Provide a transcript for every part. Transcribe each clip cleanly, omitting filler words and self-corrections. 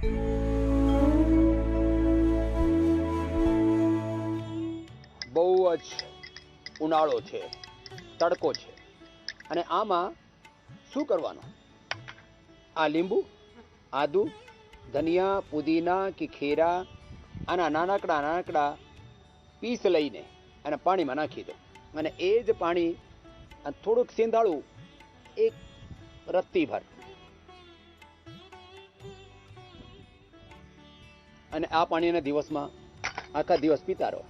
બહુ જ ઉનાળો છે, તડકો છે, અને આમાં શું કરવાનું? આ લીંબુ, આદુ, ધનિયા, પુદીના કે ખેરા આના નાનકડા નાનકડા પીસ લઈને અને પાણીમાં નાખી દો, અને એ જ પાણી થોડુંક સેંધાળું એક રત્તી ભર, અને આ પાણીના દિવસમાં આખા દિવસ પીતા રહો,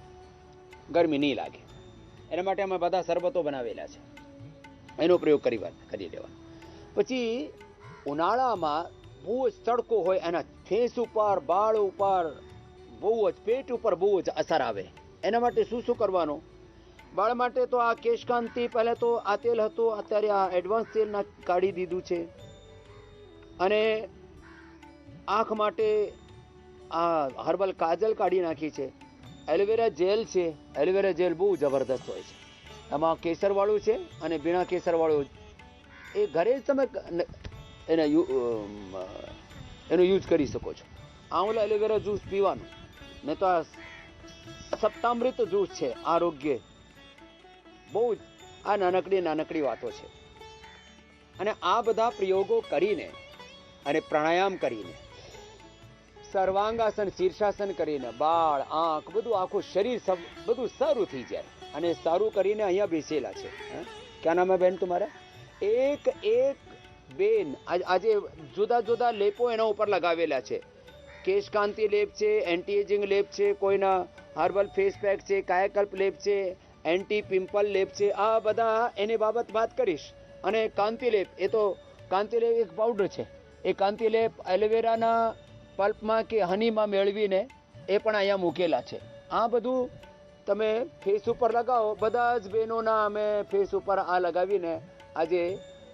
ગરમી નહીં લાગે. એના માટે અમે બધા શરબતો બનાવેલા છે, એનો પ્રયોગ કરી લેવાનો. પછી ઉનાળામાં બહુ જ તડકો હોય, એના ફેસ ઉપર, બાળ ઉપર, બહુ જ પેટ ઉપર બહુ જ અસર આવે. એના માટે શું શું કરવાનું? બાળ માટે તો આ કેશકાંતિ, પહેલાં તો આ તેલ હતું, અત્યારે આ એડવાન્સ તેલ કાઢી દીધું છે. અને આંખ માટે આ હર્બલ કાજલ કાઢી નાખી છે. એલોવેરા જેલ છે, એલોવેરા જેલ બહુ જબરદસ્ત હોય છે. એમાં કેસરવાળું છે અને બીણા કેસરવાળું, એ ઘરે જ તમે એનો યુઝ કરી શકો છો. આંવલા એલોવેરા જ્યુસ પીવાનું, ને તો આ સપ્તામૃત જ્યુસ છે, આરોગ્ય. બહુ જ આ નાનકડી વાતો છે. અને આ બધા પ્રયોગો કરીને અને પ્રાણાયામ કરીને, સર્વાંગાસન, શીર્ષાસન કરીને, બાળ, આંખ, બધું આખું શરીર બધું સારું થઈ જાય. અને સારું કરીને અહીંયા બેસેલા છે. ક્યાં નામ હે બેન તમારા? એક બેન આજે જુદા જુદા લેપો એના ઉપર લગાવેલા છે. કેશકાંતિ લેપ છે, એન્ટી એજિંગ લેપ છે, કોઈના હર્બલ ફેસ પેક છે, કાયાકલ્પ લેપ છે, એન્ટી પિમ્પલ લેપ છે. આ બધા એની બાબત વાત કરીશ. અને કાંતિ લેપ, એ તો કાંતિ લેપ એક પાવડર છે. એ કાંતિ લેપ એલોવેરાના પલ્પમાં કે હનીમાં મેળવીને એ પણ અહીંયા મૂકેલા છે. આ બધું તમે ફેસ ઉપર લગાવો. બધા જ બહેનોના અમે ફેસ ઉપર આ લગાવીને આજે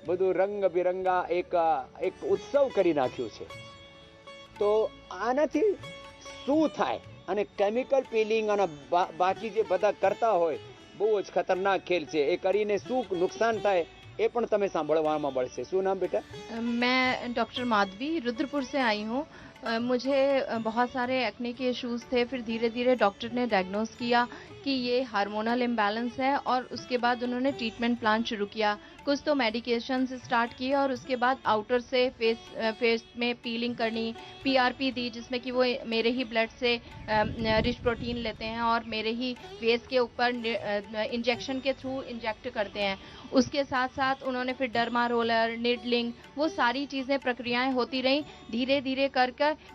બધું રંગબેરંગા એક ઉત્સવ કરી નાખ્યું છે. તો આનાથી શું થાય? અને કેમિકલ પીલિંગ અને બાકી જે બધા કરતા હોય, બહુ જ ખતરનાક ખેલ છે. એ કરીને શું નુકસાન થાય એ પણ તમે સાંભળવામાં મળશે. શું નામ બેટા? मैं डॉक्टर माधवी रुद्रपुर से आई हूँ. मुझे बहुत सारे एक्ने के इश्यूज़ थे. फिर धीरे धीरे डॉक्टर ने डायग्नोस किया कि ये हार्मोनल इम्बैलेंस है, और उसके बाद उन्होंने ट्रीटमेंट प्लान शुरू किया. कुछ तो मेडिकेशंस स्टार्ट किए, और उसके बाद आउटर से फेस में पीलिंग करनी, पीआरपी दी, जिसमें कि वो मेरे ही ब्लड से रिच प्रोटीन लेते हैं और मेरे ही फेस के ऊपर इंजेक्शन के थ्रू इंजेक्ट करते हैं. उसके साथ साथ उन्होंने फिर डर्मा रोलर, निडलिंग, वो सारी चीज़ें प्रक्रियाएं होती रहीं. धीरे धीरे कर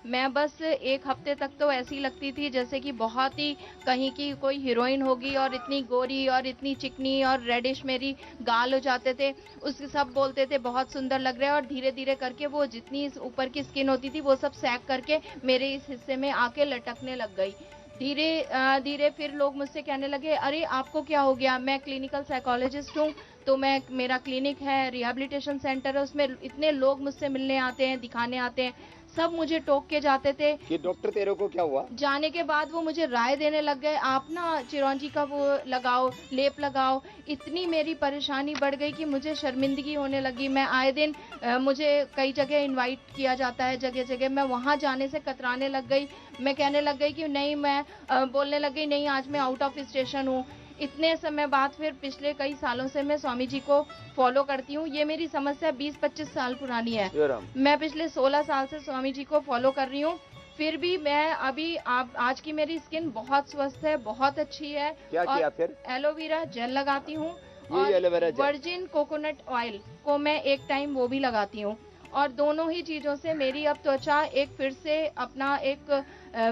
मैं बस एक हफ्ते तक तो ऐसी लगती थी जैसे कि बहुत ही कहीं की कोई हीरोइन होगी, और इतनी गोरी और इतनी चिकनी और रेडिश मेरी गाल हो जाते थे. उसके सब बोलते थे बहुत सुंदर लग रहा है. और धीरे धीरे करके वो जितनी ऊपर की स्किन होती थी वो सब सैग करके मेरे इस हिस्से में आके लटकने लग गई. धीरे धीरे फिर लोग मुझसे कहने लगे, अरे आपको क्या हो गया? मैं क्लिनिकल साइकोलॉजिस्ट हूँ, तो मेरा क्लिनिक है, रिहैबिलिटेशन सेंटर है, उसमें इतने लोग मुझसे मिलने आते हैं, दिखाने आते हैं. सब मुझे टोक के जाते थे कि डॉक्टर तेरे को क्या हुआ. जाने के बाद वो मुझे राय देने लग गए, आप ना चिरौंजी का वो लगाओ, लेप लगाओ. इतनी मेरी परेशानी बढ़ गई कि मुझे शर्मिंदगी होने लगी. मैं आए दिन मुझे कई जगह इनवाइट किया जाता है, जगह जगह. मैं वहाँ जाने से कतराने लग गई. मैं कहने लग गई कि नहीं, मैं बोलने लग गई नहीं, आज मैं आउट ऑफ स्टेशन हूँ. इतने समय बाद फिर पिछले कई सालों से मैं स्वामी जी को फॉलो करती हूँ. ये मेरी समस्या 20-25 साल पुरानी है. मैं पिछले 16 साल से स्वामी जी को फॉलो कर रही हूँ. फिर भी मैं अभी आज की मेरी स्किन बहुत स्वस्थ है, बहुत अच्छी है. क्या किया फिर? एलोवेरा जेल लगाती हूँ, और वर्जिन कोकोनट ऑयल को मैं एक टाइम वो भी लगाती हूँ. और दोनों ही चीज़ों से मेरी अब त्वचा एक फिर से अपना एक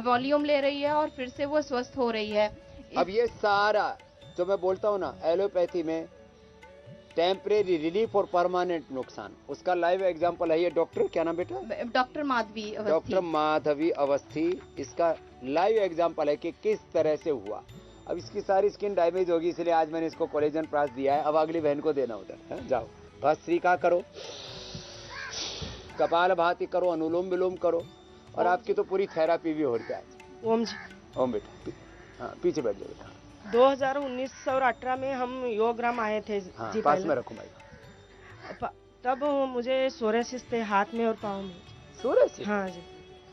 वॉल्यूम ले रही है, और फिर से वो स्वस्थ हो रही है. अब ये सारा जो मैं बोलता हूँ ना, एलोपैथी में टेम्परेरी रिलीफ और परमानेंट नुकसान, उसका लाइव एग्जांपल है ये डॉक्टर, क्या नाम बेटा? डॉक्टर माधवी अवस्थी. डॉक्टर माधवी अवस्थी इसका लाइव एग्जांपल है कि किस तरह से हुआ. अब इसकी सारी स्किन डैमेज होगी, इसलिए आज मैंने इसको कोलेजन प्रास दिया है. अब अगली बहन को देना उधर. जाओ, भस्त्रिका करो, कपाल भाती करो, अनुलोम विलोम करो, और आपकी तो पूरी थेरापी भी हो जाए. ओम जी. ओम बेटा, हाँ पीछे बैठ जाओ बेटा. 2019 और 18 में हम योगराम आए थे. हाँ, जी पास पहले. में रखो भाई. तब मुझे सोरेसिस थे हाथ में और पाँव में. सोरेसिस? हाँ जी.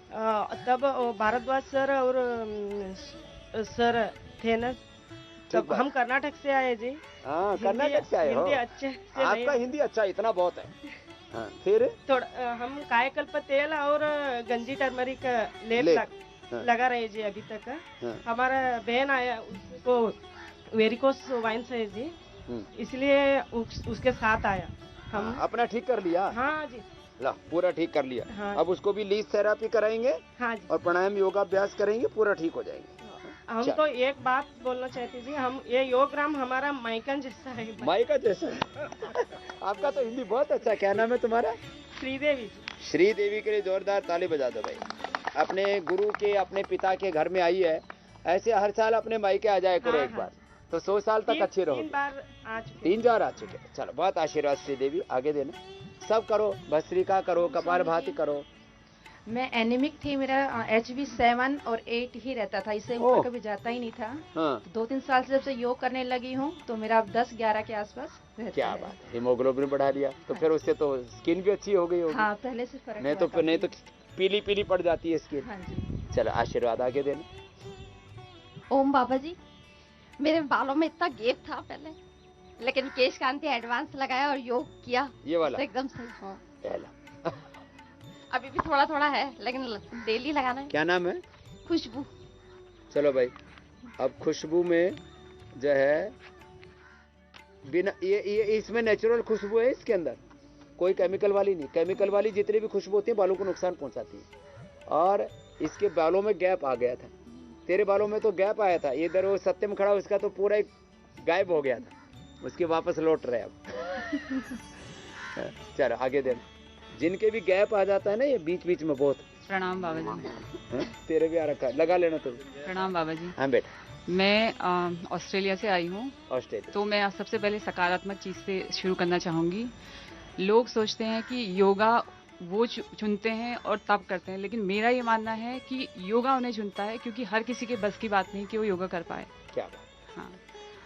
तब वो भारद्वाज सर और सर थे ना, ठीक तब बात। हम कर्नाटक से आए जी। हाँ कर्नाटक से आए हो। हिंदी अच्छे से आपका नहीं, हिंदी अच्छा इतना बहुत है। हाँ फिर थोड़ा हम कायाकल्प तेल और गंजी टर्मरिक लेप लेप, हाँ। लगा रहे जी अभी तक। हाँ। हमारा बहन आया, उसको वेरिकोस वाइन्स है जी, इसलिए उसके साथ आया हम। हाँ, अपना ठीक कर लिया। हाँ जी। ला पूरा ठीक कर लिया। हाँ। अब उसको भी लीज थेरापी कराएंगे हाँ जी। और प्राणायाम योगाभ्यास करेंगे, पूरा ठीक हो जाएंगे। हम चल। तो एक बात बोलना चाहते जी, हम ये योगराम हमारा माइकन जैसा है। माइका जैसा है। आपका तो हिंदी बहुत अच्छा है। क्या नाम है तुम्हारा? श्रीदेवी जी। श्रीदेवी के लिए जोरदार ताली बजा दो भाई। अपने गुरु के, अपने पिता के घर में आई है, ऐसे हर साल अपने मायके आ जाए करो हाँ, एक हाँ। बार, तो 100 साल तक अच्छे रहोगे। 3 बार आ चुके। 3 बार आ चुके। चलो बहुत आशीर्वाद श्रीदेवी, आगे देना। सब करो, भस्त्रिका करो, कपाल भाती करो। मैं एनीमिक थी, मेरा HB 7 और 8 ही रहता था, इससे ओह। ऊपर कभी जाता ही नहीं था। हाँ 2-3 साल से जब से योग करने लगी हूँ तो मेरा अब 10-11 के आसपास रहता क्या है। बात है, हीमोग्लोबिन बढ़ा लिया तो फिर उससे तो स्किन भी अच्छी हो गई होगी। हाँ पहले से फर्क नहीं हुआ तो नहीं तो काफी। पीली पीली पड़ जाती है स्किन। हाँ जी। चलो आशीर्वाद आगे देना। ओम बाबा जी, मेरे बालों में इतना गैप था पहले, लेकिन केश कांति एडवांस लगाया और योग किया, ये वाला तो एकदम सही। हाँ, पहला। अभी भी थोड़ा थोड़ा है, लेकिन डेली लगाना है। क्या नाम है? खुशबू। चलो भाई, अब खुशबू में जो है बिना ये इसमें नेचुरल खुशबू है, इसके अंदर कोई केमिकल वाली नहीं। केमिकल वाली जितनी भी खुशबू होती है बालों को नुकसान पहुंचाती है। और इसके बालों में गैप आ गया था, तेरे बालों में तो गैप आया था, इधर वो सत्यम खड़ा उसका तो पूरा एक गायब हो गया था, उसके वापस लौट रहे अब। चलो आगे देना। जिनके भी गैप आ जाता है ना ये बीच बीच में बहुत। प्रणाम बाबा जी। हाँ? तेरे भी आ रखा है, लगा लेना तुम। प्रणाम बाबा जी। हाँ बेटा। मैं ऑस्ट्रेलिया से आई हूँ, ऑस्ट्रेलिया। तो मैं सबसे पहले सकारात्मक चीज़ से शुरू करना चाहूँगी। लोग सोचते हैं कि योगा वो चुनते हैं और तब करते हैं, लेकिन मेरा ये मानना है कि योगा उन्हें चुनता है, क्योंकि हर किसी के बस की बात नहीं कि वो योगा कर पाए। क्या बात। हाँ,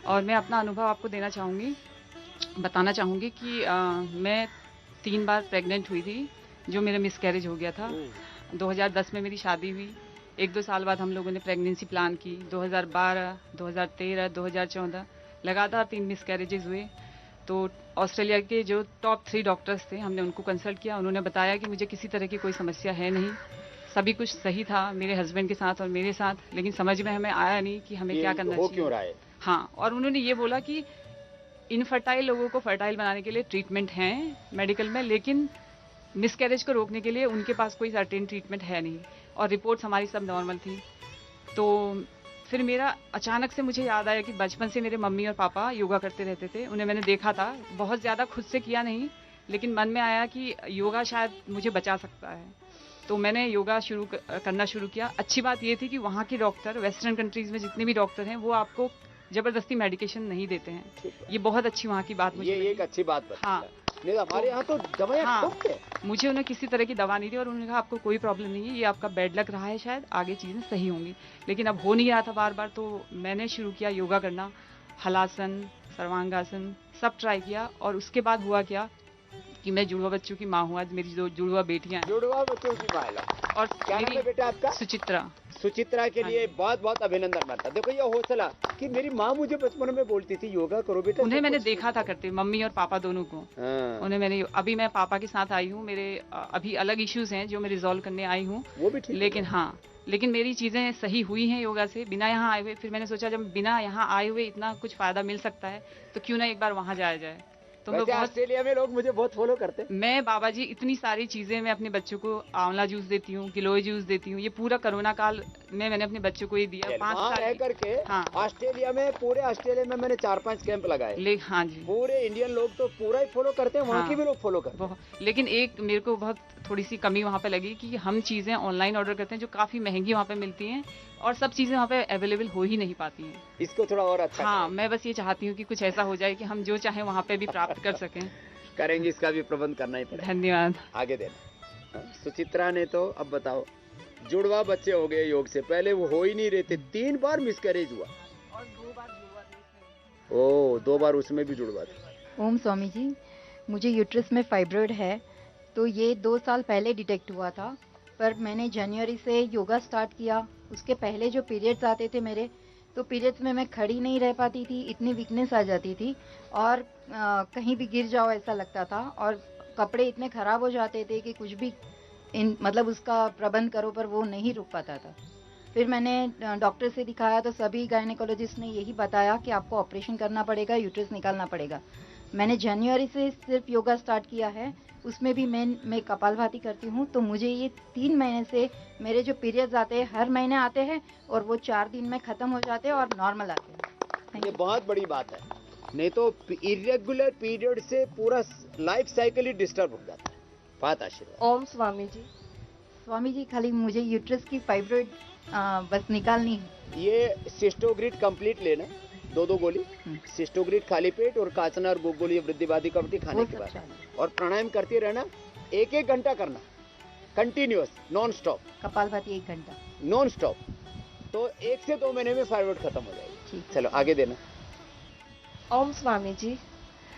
और मैं अपना अनुभव आपको देना चाहूँगी, बताना चाहूँगी कि मैं 3 बार प्रेग्नेंट हुई थी, जो मेरा मिसकैरेज हो गया था। 2010 में मेरी शादी हुई, 1-2 साल बाद हम लोगों ने प्रेगनेंसी प्लान की। 2012, 2013, 2014 लगातार 3 मिसकैरेजेस हुए। तो ऑस्ट्रेलिया के जो टॉप 3 डॉक्टर्स थे, हमने उनको कंसल्ट किया। उन्होंने बताया कि मुझे किसी तरह की कोई समस्या है नहीं, सभी कुछ सही था मेरे हस्बैंड के साथ और मेरे साथ, लेकिन समझ में हमें आया नहीं कि हमें क्या करना हो चाहिए। क्यों रहा है? हाँ, और उन्होंने ये बोला कि इनफर्टाइल लोगों को फर्टाइल बनाने के लिए ट्रीटमेंट हैं मेडिकल में, लेकिन मिसकैरेज को रोकने के लिए उनके पास कोई सर्टेन ट्रीटमेंट है नहीं, और रिपोर्ट्स हमारी सब नॉर्मल थी। तो फिर मेरा अचानक से मुझे याद आया कि बचपन से मेरे मम्मी और पापा योगा करते रहते थे, उन्हें मैंने देखा था, बहुत ज़्यादा खुद से किया नहीं, लेकिन मन में आया कि योगा शायद मुझे बचा सकता है। तो मैंने योगा करना शुरू किया। अच्छी बात ये थी कि वहाँ के डॉक्टर, वेस्टर्न कंट्रीज़ में जितने भी डॉक्टर हैं, वो आपको ज़बरदस्ती मेडिकेशन नहीं देते हैं। ये बहुत अच्छी वहाँ की बात मुझे ये लगी। एक अच्छी बात बताई। हाँ, नहीं हमारे यहाँ तो दवाएं हाँ। ठोकते हैं। मुझे उन्हें किसी तरह की दवा नहीं दी, और उन्होंने कहा आपको कोई प्रॉब्लम नहीं है, ये आपका बैड लक रहा है, शायद आगे चीज़ें सही होंगी। लेकिन अब हो नहीं रहा था बार बार, तो मैंने शुरू किया योगा करना, हलासन, सर्वांगासन सब ट्राई किया। और उसके बाद हुआ क्या कि मैं जुड़वा बच्चों की माँ हूँ। आज मेरी 2 जुड़वा बेटियाँ हैं, जुड़वा बच्चों की महिला। और क्या नाम है मेरी बेटा आपका? सुचित्रा। सुचित्रा के लिए हाँ। बहुत बहुत अभिनंदन करता। देखो ये हौसला कि मेरी माँ मुझे बचपन में बोलती थी योगा करो बेटा। उन्हें सब मैंने कुछ देखा था करते, मम्मी और पापा दोनों को। हाँ, उन्हें मैंने, अभी मैं पापा के साथ आई हूँ, मेरे अभी अलग इश्यूज हैं जो मैं रिजॉल्व करने आई हूँ, वो भी ठीक है। लेकिन हाँ, लेकिन मेरी चीज़ें सही हुई हैं योगा से, बिना यहाँ आए हुए। फिर मैंने सोचा जब बिना यहाँ आए हुए इतना कुछ फ़ायदा मिल सकता है, तो क्यों ना एक बार वहाँ जाया जाए। तो मैं वैसे बहुत, ऑस्ट्रेलिया में लोग मुझे बहुत फॉलो करते हैं। मैं बाबा जी इतनी सारी चीज़ें मैं अपने बच्चों को, आंवला जूस देती हूँ, गिलोय जूस देती हूँ। ये पूरा कोरोना काल में मैंने अपने बच्चों को ये दिया। 5 वहाँ रह साल करके हाँ। ऑस्ट्रेलिया में, पूरे ऑस्ट्रेलिया में मैंने 4-5 कैंप लगाए। हाँ जी, पूरे इंडियन लोग तो पूरा ही फॉलो करते हैं, वहाँ हाँ। के भी लोग फॉलो करते हैं। बहुत। लेकिन एक मेरे को बहुत थोड़ी सी कमी वहाँ पे लगी कि हम चीज़ें ऑनलाइन ऑर्डर करते हैं जो काफ़ी महंगी वहाँ पे मिलती हैं, और सब चीज़ें वहाँ पे अवेलेबल हो ही नहीं पाती हैं। इसको थोड़ा और अच्छा हाँ, मैं बस ये चाहती हूँ कि कुछ ऐसा हो जाए कि हम जो चाहें वहाँ पे भी प्राप्त कर सकें। करेंगे, इसका भी प्रबंध करना ही पड़ेगा। धन्यवाद। आगे देना। हाँ, सुचित्रा ने तो अब बताओ, जुड़वा बच्चे हो गए योग से, पहले वो हो ही नहीं रहे थे, 3 बार मिसकैरेज हुआ और 2 बार जुड़वा थी। ओ 2 बार उसमें भी जुड़वा था। ओम स्वामी जी, मुझे यूट्रस में फाइब्रॉइड है, तो ये 2 साल पहले डिटेक्ट हुआ था, पर मैंने जनवरी से योगा स्टार्ट किया। उसके पहले जो पीरियड्स आते थे मेरे, तो पीरियड्स में मैं खड़ी नहीं रह पाती थी, इतनी वीकनेस आ जाती थी और कहीं भी गिर जाओ ऐसा लगता था, और कपड़े इतने ख़राब हो जाते थे कि कुछ भी मतलब उसका प्रबंध करो पर वो नहीं रुक पाता था। फिर मैंने डॉक्टर से दिखाया तो सभी गायनेकोलॉजिस्ट ने यही बताया कि आपको ऑपरेशन करना पड़ेगा, यूट्रस निकालना पड़ेगा। मैंने जनवरी से सिर्फ योगा स्टार्ट किया है, उसमें भी मैं कपालभाति करती हूँ। तो मुझे ये 3 महीने से मेरे जो पीरियड्स आते हैं हर महीने आते हैं और वो 4 दिन में ख़त्म हो जाते हैं और नॉर्मल आते हैं। ये बहुत बड़ी बात है, नहीं तो इरेगुलर पीरियड से पूरा लाइफ साइकिल ही डिस्टर्ब हो जाता है। बात आशीर्वाद। ओम स्वामी जी। स्वामी जी, खाली मुझे यूट्रस की फाइब्रॉइड बस निकालनी है। ये सिस्टोग्रिड कंप्लीट लेना, 2 गोली सिस्टोग्रिड खाली पेट और काचना और गोली वृद्धिवादी कवटी खाने के बाद, और प्राणायाम करते रहना, 1-1 घंटा करना कंटिन्यूअस नॉन स्टॉप। कपालभाति 1 घंटा नॉन स्टॉप, तो 1 से 2 महीने में फाइब्रॉइड खत्म हो जाएगी। चलो आगे देना। ओम स्वामी जी।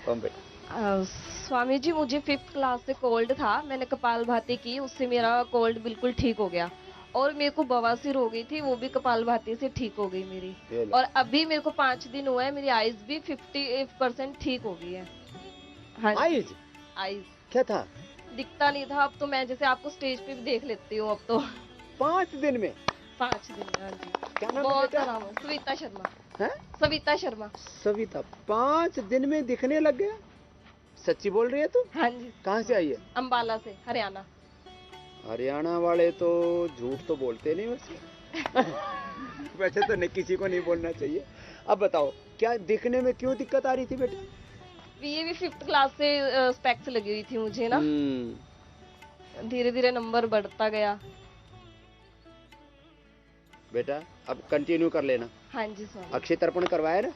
ओम बेटा। स्वामी जी, मुझे 5th क्लास से कोल्ड था, मैंने कपालभाति की, उससे मेरा कोल्ड बिल्कुल ठीक हो गया। और मेरे को बवासीर हो गई थी, वो भी कपालभाति से ठीक हो गई मेरी। और अभी मेरे को 5 दिन हुआ है, मेरी आइज भी 50% ठीक हो गई है। हाँ, आइज क्या था? दिखता नहीं था, अब तो मैं जैसे आपको स्टेज पे भी देख लेती हूँ अब तो। 5 दिन में? 5 दिन में, हाँ जी। क्या नाम है बहुत बेटा? आराम है। सविता शर्मा। है? सविता शर्मा। सविता 5 दिन में दिखने लग गया? सच्ची बोल रही है तू? हाँ जी। कहाँ से आई है? अम्बाला से, हरियाणा। हरियाणा वाले तो झूठ तो बोलते नहीं वैसे। वैसे तो नहीं, किसी को नहीं बोलना चाहिए। अब बताओ क्या दिखने में क्यों दिक्कत आ रही थी बेटा? ये भी 5th क्लास से स्पेक्स लगी हुई थी मुझे ना, धीरे धीरे नंबर बढ़ता गया। बेटा अब कंटिन्यू कर लेना। हाँ जी स्वामी। अक्षय तर्पण करवाया ना?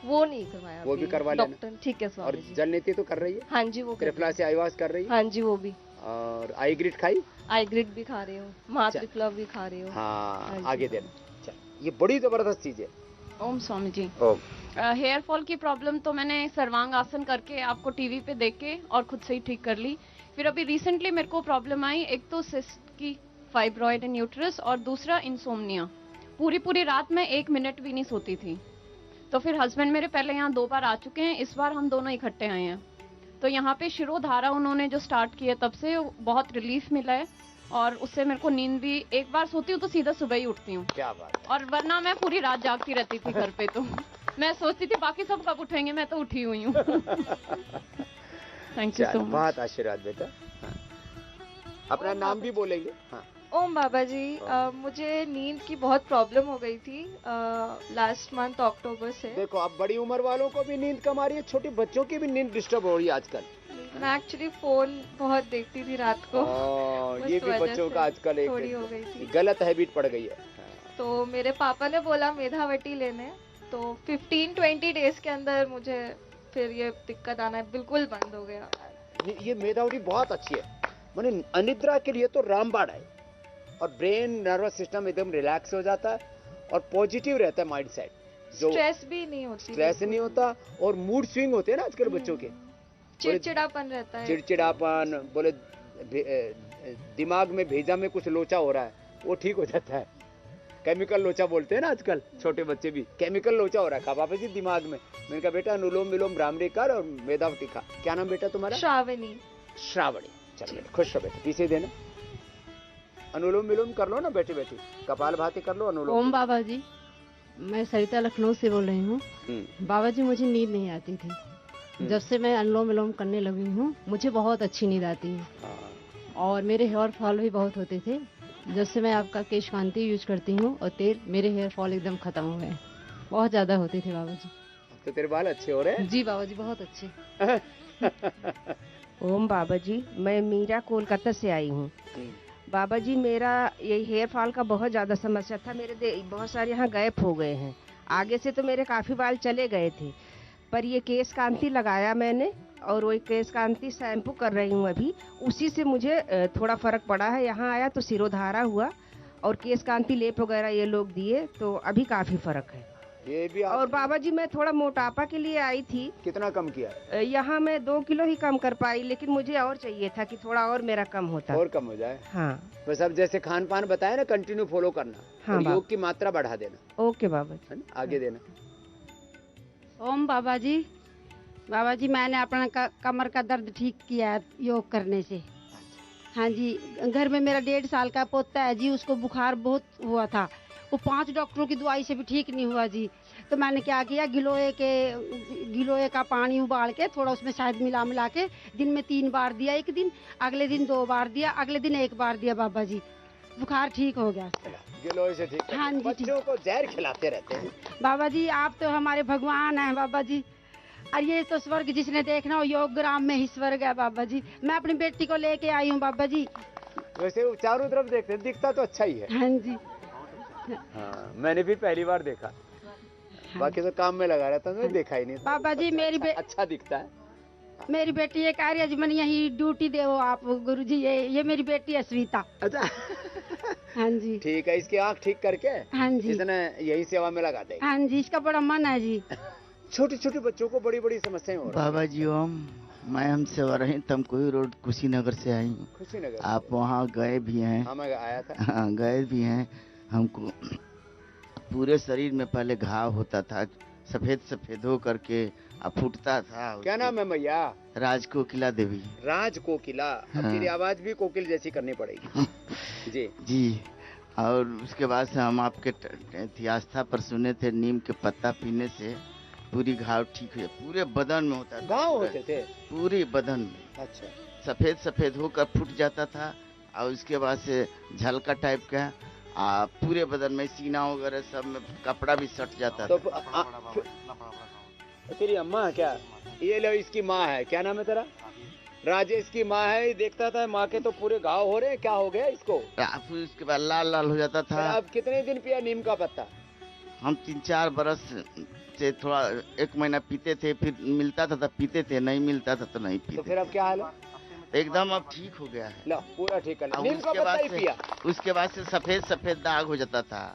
वो नहीं करवाया, वो भी करवा लेना। डॉक्टर ठीक है स्वामी और जी। जल नीति तो कर रही है? हाँ जी वो त्रिफला से आईवास कर रही है? हाँ जी वो भी। और आई ग्रिड खाई? आई ग्रिड भी खा रही हूँ, महात्रिफला भी खा रही हूँ। हाँ आगे देना। चल, ये बड़ी जबरदस्त चीज है। ओम स्वामी जी। ओम। हेयर फॉल की प्रॉब्लम तो मैंने सर्वांग आसन करके, आपको टीवी पे देख के और खुद से ही ठीक कर ली। फिर अभी रिसेंटली मेरे को प्रॉब्लम आई, एक तो सिस्ट की, फाइब्रॉइड एंड यूट्रस, और दूसरा इंसोम्निया। पूरी रात में 1 मिनट भी नहीं सोती थी। तो फिर हस्बैंड मेरे पहले यहाँ 2 बार आ चुके हैं, इस बार हम दोनों इकट्ठे आए हैं। तो यहाँ पे शिरोधारा उन्होंने जो स्टार्ट की है तब से बहुत रिलीफ मिला है, और उससे मेरे को नींद भी, एक बार सोती हूँ तो सीधा सुबह ही उठती हूँ। क्या बात है। और वरना मैं पूरी रात जागती रहती थी घर पे, तो मैं सोचती थी बाकी सब कब उठेंगे, मैं तो उठी हुई हूँ। Thank you so much. बहुत आशीर्वाद बेटा। हाँ। अपना नाम भी बोलेंगे। हाँ। ओम बाबा जी, मुझे नींद की बहुत प्रॉब्लम हो गई थी लास्ट मंथ अक्टूबर से। देखो अब बड़ी उम्र वालों को भी नींद कम आ रही है, छोटे बच्चों की भी नींद डिस्टर्ब हो रही है आजकल। मैं एक्चुअली फोन बहुत देखती थी रात को। ये भी बच्चों का आजकल एक थोड़ी हो गई थी, गलत हैबिट पड़ गई है। तो मेरे पापा ने बोला मेधावटी लेने, तो 15-20 डेज के अंदर मुझे फिर ये दिक्कत आना बिल्कुल बंद हो गया। ये मेधावटी बहुत अच्छी है, माने अनिद्रा के लिए तो रामबाण है, और ब्रेन नर्वस सिस्टम एकदम रिलैक्स हो जाता है और पॉजिटिव रहता है माइंड सेट। स्ट्रेस भी नहीं होती, स्ट्रेस नहीं होता, और मूड स्विंग होते हैं ना आजकल बच्चों के, चिड़चिड़ापन रहता है, चिड़चिड़ापन, बोले दिमाग में भेजा में कुछ लोचा हो रहा है वो ठीक हो जाता है। केमिकल लोचा बोलते हैं ना आजकल, छोटे बच्चे भी केमिकल लोचा हो रहा है, पापा जी दिमाग में। मैंने कहा बेटा अनुलोम विलोम भ्रामरी कर और मेधावटी खा। क्या नाम बेटा तुम्हारा? श्रावणी। श्रावणी, चलो खुश रहो बेटा, पीछे देना। अनुलोम विलोम कर लो ना बैठे बैठे, कपाल भाती कर लो, अनुलोम। ओम बाबा जी, मैं सरिता लखनऊ से बोल रही हूँ। बाबा जी मुझे नींद नहीं आती थी, जब से मैं अनुलोम विलोम करने लगी हूँ मुझे बहुत अच्छी नींद आती है, और मेरे हेयर फॉल भी बहुत होते थे। जब से मैं आपका केश कांति यूज करती हूँ और तेल, मेरे हेयर फॉल एकदम खत्म हो गए, बहुत ज्यादा होते थे बाबा जी। तो तेरे बाल अच्छे हो रहे हैं? जी बाबा जी बहुत अच्छे। ओम बाबा जी, मैं मीरा कोलकाता से आई हूँ। बाबा जी मेरा ये हेयर फॉल का बहुत ज़्यादा समस्या था, मेरे बहुत सारे यहाँ गैप हो गए हैं। आगे से तो मेरे काफ़ी बाल चले गए थे, पर ये केश कांति लगाया मैंने, और वही केश कांति शैम्पू कर रही हूँ अभी, उसी से मुझे थोड़ा फ़र्क पड़ा है। यहाँ आया तो सिरोधारा हुआ और केश कांति लेप वगैरह ये लोग दिए, तो अभी काफ़ी फ़र्क है। ये भी और बाबा जी मैं थोड़ा मोटापा के लिए आई थी। कितना कम किया? यहाँ मैं 2 किलो ही कम कर पाई, लेकिन मुझे और चाहिए था कि थोड़ा और मेरा कम होता। और कम हो जाए। हाँ बस अब जैसे खान पान बताया ना, कंटिन्यू फॉलो करना। हाँ, और योग की मात्रा बढ़ा देना। ओके बाबा जी, आगे देना। ओम बाबा जी मैंने अपना कमर का दर्द ठीक किया है योग करने से। हाँ जी, घर में मेरा 1.5 साल का पोता है जी, उसको बुखार बहुत हुआ था, वो 5 डॉक्टरों की दवाई से भी ठीक नहीं हुआ जी। तो मैंने क्या किया, गिलोय का पानी उबाल के थोड़ा उसमें शायद मिला के दिन में 3 बार दिया, एक दिन, अगले दिन 2 बार दिया, अगले दिन 1 बार दिया। बाबा जी बुखार ठीक हो गया। गिलोय से ठीक? हाँ जी, बच्चों को जहर खिलाते रहते हैं। बाबा जी आप तो हमारे भगवान हैं बाबा जी, और ये तो स्वर्ग जिसने देखना हो, योग ग्राम में ही स्वर्ग है बाबा जी। मैं अपनी बेटी को लेके आई हूँ बाबा जी। वैसे वो चारों तरफ देखते, दिखता तो अच्छा ही है। हाँ जी। हाँ, मैंने भी पहली बार देखा। बाकी तो काम में लगा रहता, मैंने देखा ही नहीं। बाबा जी अच्छा दिखता है। मेरी बेटी ये कह रही है जी, मैंने यही ड्यूटी दे आप गुरु जी। ये मेरी बेटी है स्वीता। अच्छा हाँ जी ठीक है, इसकी आँख ठीक करके हाँ जी इसने यही सेवा में लगा देगा। हाँ जी, इसका बड़ा मन है जी। छोटे छोटे बच्चों को बड़ी बड़ी समस्याएं हो रही हैं। बाबा जी ओम, मैं हम सेवा रही तमकोई रोड कुशीनगर से आई हूँ। कुशीनगर आप वहाँ गए भी हैं? हाँ, मैं आया था। हाँ गए भी हैं। हमको पूरे शरीर में पहले घाव होता था, सफेद हो करके फूटता था। क्या नाम है मैया? राजकोकिला देवी। राजकोकिला। अब तेरी आवाज भी कोकिल जैसी करनी पड़ेगी। जी। और उसके बाद से हम आपके आस्था पर सुने थे, नीम के पत्ता पीने से पूरी घाव ठीक है। पूरे बदन में होता था। घाव होते थे पूरे बदन में? अच्छा। सफेद होकर फूट जाता था, और उसके बाद से झलका टाइप का, पूरे बदन में, सीना वगैरह सब में कपड़ा भी सट जाता तो था। तेरी अम्मा है क्या? ये लो, इसकी माँ है। क्या नाम है तेरा? राजेश की माँ है। देखता था माँ के तो पूरे घाव हो रहे हैं, क्या हो गया इसको? फिर उसके बाद लाल हो जाता था। अब कितने दिन पिया नीम का पत्ता? हम 3-4 बरस से थोड़ा 1 महीना पीते थे, फिर मिलता था तब पीते थे, नहीं मिलता था तो नहीं पीते। तो फिर अब क्या हाल है? एकदम अब ठीक हो गया है। लो, पूरा ठीक कर नीम का पत्ता ही पिया। उसके बाद से सफेद दाग हो जाता था,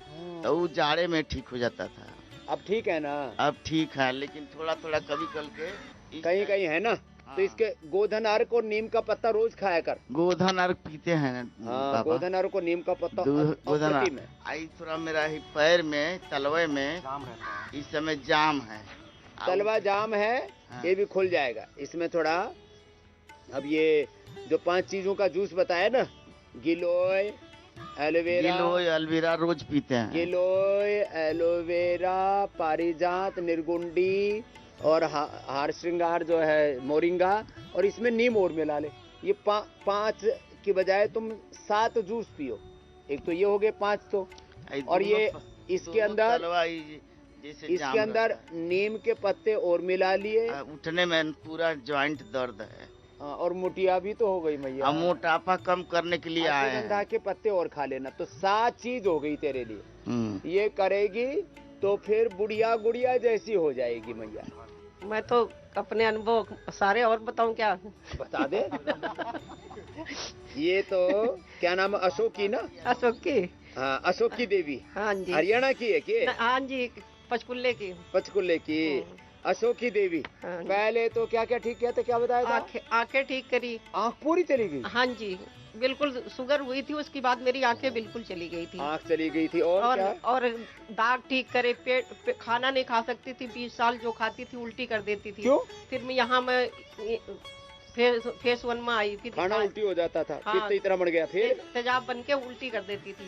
तो वो जाड़े में ठीक हो जाता था। अब ठीक है ना? अब ठीक है, लेकिन थोड़ा कभी के कहीं है ना। तो इसके गोधन अर्क और नीम का पत्ता रोज खाया कर। गोधन अर्क पीते हैं हाँ, गोधन अर्क और नीम का पत्ता। गोधन अर्क आई थोड़ा मेरा ही पैर में, तलवे में इस समय जाम है। तलवा जाम है। हाँ। ये भी खुल जाएगा इसमें थोड़ा। अब ये जो 5 चीजों का जूस बताया ना, गिलोय, एलोवेरा रोज पीते हैं। गिलोय, एलोवेरा, पारिजात, निर्गुंडी और हार श्रृंगार जो है मोरिंगा, और इसमें नीम और मिला ले। ये 5 की बजाय तुम 7 जूस पियो। एक तो ये हो गए 5 तो, और ये इसके अंदर नीम के पत्ते और मिला लिए। उठने में पूरा जॉइंट दर्द है। और मोटिया भी तो हो गई मैया। मोटापा कम करने के लिए आए हैं। गंधा के पत्ते और खा लेना, तो 7 चीज हो गई तेरे लिए। ये करेगी तो फिर बुढ़िया जैसी हो जाएगी मैया। मैं तो अपने अनुभव सारे और बताऊं क्या? बता दे। ये तो क्या नाम है? अशोकी ना? अशोकी। हाँ, अशोकी देवी। हाँ जी। हरियाणा की है कि? हाँ जी, पंचकुले की। अशोकी देवी। हाँ, पहले तो क्या क्या ठीक किया था, क्या बताया था? आंखें ठीक करी। आँख पूरी चली गई? हाँ जी, बिल्कुल। शुगर हुई थी, उसके बाद मेरी आंखें बिल्कुल चली गई थी। आँख चली गई थी। और दाग ठीक करे। पेट खाना नहीं खा सकती थी, 20 साल जो खाती थी उल्टी कर देती थी। क्यों? फिर मैं यहाँ फेस 1 में आई, फिर खाना उल्टी हो जाता था। हाँ, फिर इतना बढ़ गया। फिर तेजाब बन के उल्टी कर देती थी।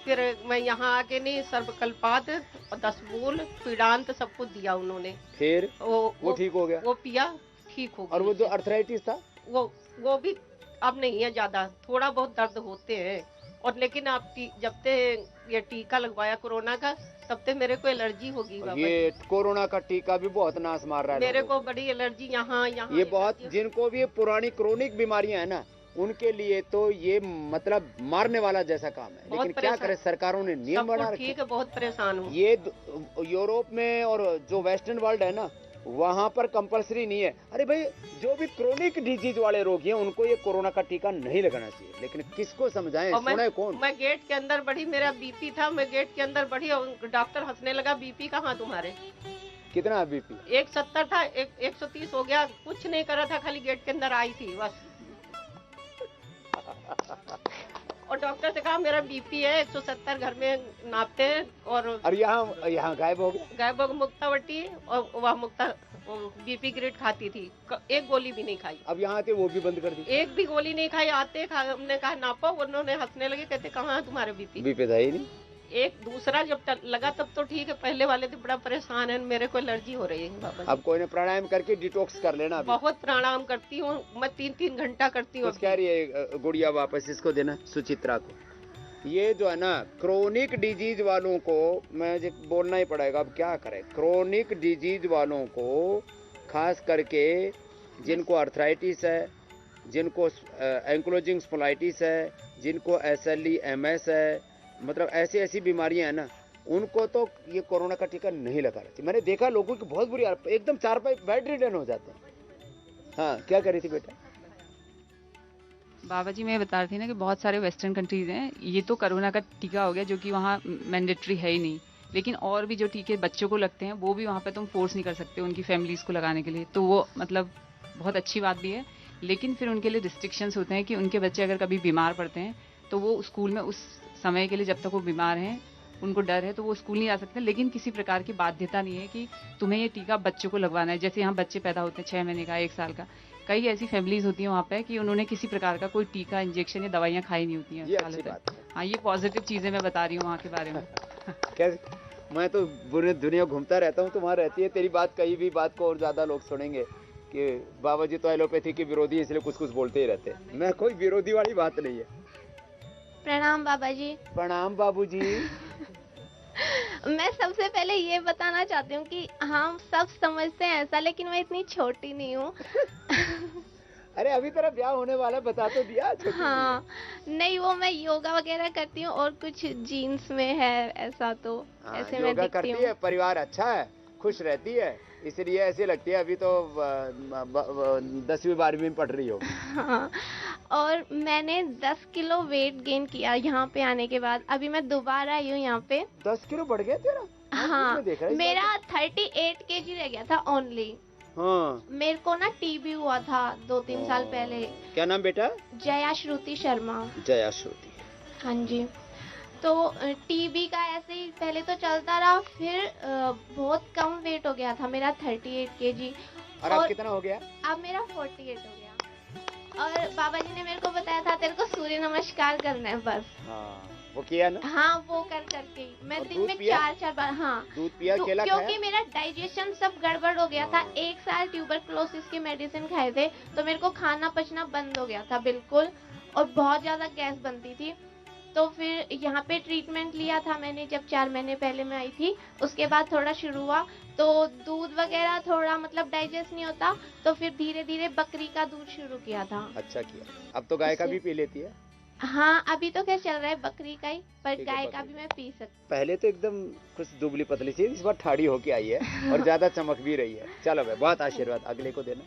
फिर मैं यहाँ आके नहीं, सर्वकल्पात और 10 मूल पीड़ांत सब कुछ दिया उन्होंने। फिर वो ठीक हो गया। वो पिया, ठीक हो गया। और वो जो अर्थराइटिस था वो भी अब नहीं है ज्यादा, थोड़ा बहुत दर्द होते हैं। और लेकिन आप जब से ये टीका लगवाया कोरोना का, तब से मेरे को एलर्जी होगी। ये कोरोना का टीका भी बहुत नाश मार रहा है मेरे को। बड़ी एलर्जी यहाँ ये बहुत, जिनको भी पुरानी क्रोनिक बीमारियां है ना, उनके लिए तो ये मतलब मारने वाला जैसा काम है। लेकिन क्या करे, सरकारों ने नियम बना रखे। ठीक है, बहुत परेशान हूँ। ये यूरोप में और जो वेस्टर्न वर्ल्ड है ना, वहां पर कंपलसरी नहीं है। अरे भाई, जो भी क्रोनिक डिजीज वाले रोगी हैं उनको ये कोरोना का टीका नहीं लगाना चाहिए, लेकिन किसको समझाएं, सुने कौन? मैं गेट के अंदर बढ़ी, मेरा बीपी था, मैं गेट के अंदर बढ़ी और डॉक्टर हंसने लगा, बीपी कहाँ तुम्हारे? कितना है बीपी? 170 था, 130 हो गया। कुछ नहीं करा था, खाली गेट के अंदर आई थी बस। और डॉक्टर से कहा मेरा बीपी है 170, घर में नापते हैं। और यहाँ गायब हो गया। गायब हो मुक्तावटी, और वह मुक्ता बीपी ग्रेड खाती थी, एक गोली भी नहीं खाई। अब यहाँ आते वो भी बंद कर दी, एक भी गोली नहीं खाई। आते हमने कहा नापो, उन्होंने हंसने लगे, कहते कहाँ है तुम्हारे बीपी? बीपी था ही नहीं। एक दूसरा जब लगा तब तो ठीक है, पहले वाले तो बड़ा परेशान है, मेरे को एलर्जी हो रही है बाबा। अब कोई ने प्राणायाम करके डिटॉक्स कर लेना। बहुत प्राणायाम करती हूँ मैं, 3-3 घंटा करती हूँ। कह रही है गुड़िया, वापस इसको देना सुचित्रा को। ये जो है ना, क्रोनिक डिजीज वालों को मैं बोलना ही पड़ेगा, अब क्या करें। क्रोनिक डिजीज वालों को, खास करके जिनको आर्थराइटिस है, जिनको एंक्लोजिंग स्पोलाइटिस है, जिनको SLE MS है, मतलब ऐसी बीमारियां हैं ना, उनको तो ये कोरोना का टीका नहीं लगा रही थी। मैंने देखा लोगों की बहुत बुरी, एकदम 4 बेड रिडन हो जाते हैं। हाँ, क्या कर रही थी बेटा? बाबा जी मैं बता रही थी ना कि बहुत सारे वेस्टर्न कंट्रीज हैं, ये तो कोरोना का टीका हो गया जो कि वहाँ मैंडेटरी है ही नहीं, लेकिन और भी जो टीके बच्चों को लगते हैं वो भी वहाँ पे तुम फोर्स नहीं कर सकते उनकी फैमिलीज को लगाने के लिए, तो वो मतलब बहुत अच्छी बात भी है। लेकिन फिर उनके लिए रिस्ट्रिक्शंस होते हैं कि उनके बच्चे अगर कभी बीमार पड़ते हैं तो वो स्कूल में उस समय के लिए, जब तक वो बीमार हैं, उनको डर है तो वो स्कूल नहीं आ सकते। लेकिन किसी प्रकार की बाध्यता नहीं है कि तुम्हें ये टीका बच्चों को लगवाना है। जैसे यहाँ बच्चे पैदा होते हैं 6 महीने का, 1 साल का, कई ऐसी फैमिलीज होती हैं वहाँ पे कि उन्होंने किसी प्रकार का कोई टीका, इंजेक्शन या दवाइयाँ खाई नहीं होती हैं। हाँ, ये पॉजिटिव चीज़ें मैं बता रही हूँ वहाँ के बारे में। कैसे? मैं तो पूरी दुनिया घूमता रहता हूँ, तुम्हारा रहती है। तेरी बात, कहीं भी बात को और ज्यादा लोग सुनेंगे कि बाबा जी तो एलोपैथी के विरोधी, इसलिए कुछ बोलते ही रहते हैं। मैं कोई विरोधी वाली बात नहीं है। प्रणाम बाबा जी। प्रणाम बाबू जी। मैं सबसे पहले ये बताना चाहती हूँ कि हम सब समझते हैं ऐसा, लेकिन मैं इतनी छोटी नहीं हूँ। अरे अभी तेरा ब्याह होने वाला, बता तो दिया। हाँ, नहीं वो मैं योगा वगैरह करती हूँ और कुछ जीन्स में है ऐसा, तो ऐसे मैं दिखती करती है। परिवार अच्छा है, खुश रहती है, इसलिए ऐसे लगती है। अभी तो 10वीं 12वीं में पढ़ रही हो। हाँ, और मैंने 10 किलो वेट गेन किया यहाँ पे आने के बाद। अभी मैं दोबारा आई हूँ यहाँ पे। 10 किलो बढ़ गया तेरा? हाँ, मेरा 38 kg रह गया था ओनली। हाँ, मेरे को ना टीबी हुआ था 2-3 साल पहले। क्या नाम बेटा? जया श्रुति शर्मा। जया श्रुति। हाँ जी। तो टीबी का ऐसे ही पहले तो चलता रहा, फिर बहुत कम वेट हो गया था मेरा 38 kg। और अब कितना हो गया? अब मेरा 48 हो गया। और बाबा जी ने मेरे को बताया था तेरे को सूर्य नमस्कार करना है बस। हाँ, वो किया ना? हाँ, वो करके मैं दिन में 4 बार। हाँ, दूध पिया, केला खाया? क्योंकि मेरा डाइजेशन सब गड़बड़ हो गया था। 1 साल ट्यूबरक्लोसिस की मेडिसिन खाए थे, तो मेरे को खाना पचना बंद हो गया था बिल्कुल, और बहुत ज्यादा गैस बनती थी। तो फिर यहाँ पे ट्रीटमेंट लिया था मैंने, जब 4 महीने पहले मैं आई थी। उसके बाद थोड़ा शुरू हुआ तो दूध वगैरह थोड़ा मतलब डाइजेस्ट नहीं होता, तो फिर धीरे धीरे बकरी का दूध शुरू किया था। अच्छा किया। अब तो गाय का भी पी लेती है? हाँ, अभी तो क्या चल रहा है बकरी का ही, पर गाय का भी मैं पी सकती। पहले तो एकदम कुछ दुबली पतली सी, इस बार ठाड़ी होके आई है और ज्यादा चमक भी रही है। चलो भाई, बहुत आशीर्वाद। अगले को देना।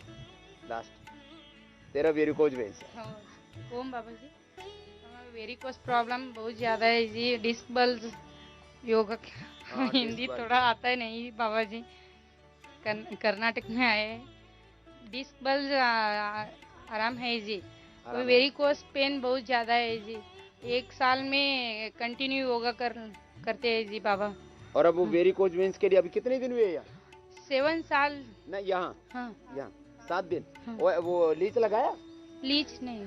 लास्ट तेरा वेरिकोज वेन्स। ओम बाबा जी, वेरिकोज प्रॉब्लम बहुत ज्यादा है जी। डिस्क बल्ज योगा हिंदी थोड़ा आता है नहीं बाबा जी, कर्नाटक में आए। डिस्क बल्ज आराम है जी, वेरिकोज पेन बहुत ज्यादा है जी। 1 साल में कंटिन्यू योगा करते हैं जी बाबा। और अब वो वेरिकोज वेन्स के लिए अभी कितने दिन हुए? 7 साल। नहीं, यहाँ? हाँ, यहाँ 7 दिन। हाँ। वो लीच लगाया? लीच नहीं,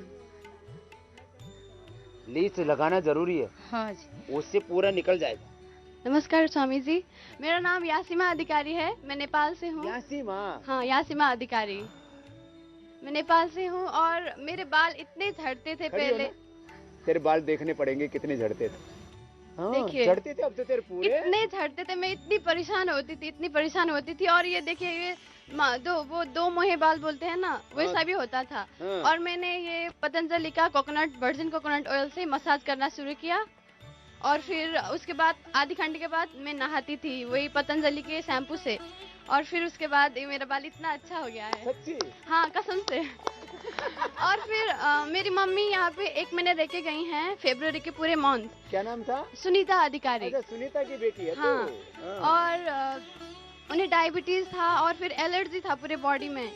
लीच लगाना जरूरी है। हाँ जी, उससे पूरा निकल जाएगा। नमस्कार स्वामी जी, मेरा नाम यासीमा अधिकारी है, मैं नेपाल से हूँ। यासीमा? हाँ, यासीमा अधिकारी। मैं नेपाल से हूँ और मेरे बाल इतने झड़ते थे पहले। तेरे बाल देखने पड़ेंगे कितने झड़ते थे। हाँ, देखिए झड़ते थे, अब तो तेरे पूरे इतने झड़ते थे। मैं इतनी परेशान होती थी। और ये देखिए, ये दो मोहे बाल बोलते हैं ना, वैसा भी होता था। और मैंने ये पतंजलि का वर्जिन कोकोनट ऑयल से मसाज करना शुरू किया, और फिर उसके बाद आधी घंटे के बाद मैं नहाती थी वही पतंजलि के शैम्पू से, और फिर उसके बाद ये मेरा बाल इतना अच्छा हो गया है। सच्ची? हाँ कसम से। और फिर मेरी मम्मी यहाँ पे 1 महीने रह के गई हैं, फरवरी के पूरे मंथ। क्या नाम था? सुनीता अधिकारी। अच्छा, सुनीता की बेटी है हाँ। तो? और उन्हें डायबिटीज था और फिर एलर्जी था पूरे बॉडी में।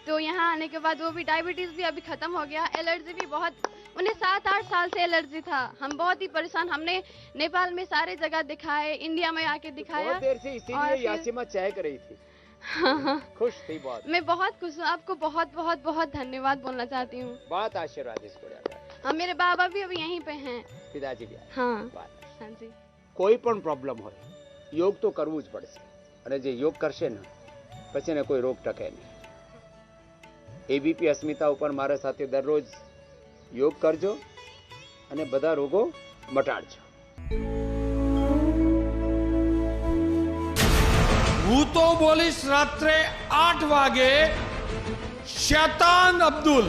तो यहाँ आने के बाद वो भी डायबिटीज भी अभी खत्म हो गया, एलर्जी भी बहुत, उन्हें 7-8 साल से एलर्जी था। हम बहुत ही परेशान, हमने नेपाल में सारे जगह दिखाए, इंडिया में आके दिखाया। बहुत देर से इसीलिए यासिमा चाय कर रही थी। हाँ। खुश थी बहुत। मैं बहुत खुश हूँ, आपको बहुत बहुत बहुत धन्यवाद बोलना चाहती हूँ। बहुत आशीर्वाद इसको जाता है। हाँ, मेरे बाबा भी अभी यहीं पे हैं। पिताजी भी? हाँ हाँ जी। કોઈ પણ પ્રોબ્લેમ હોય યોગ તો કરવું જ પડશે, અને જે યોગ કરશે ને પછી એને કોઈ રોગ ટકે નહીં. એબીપી અસ્મિતા ઉપર મારા સાથે દરરોજ યોગ કરજો અને બધા રોગો મટાડજો. હું તો બોલીશ રાત્રે 8 વાગે શૈતાન અબ્દુલ.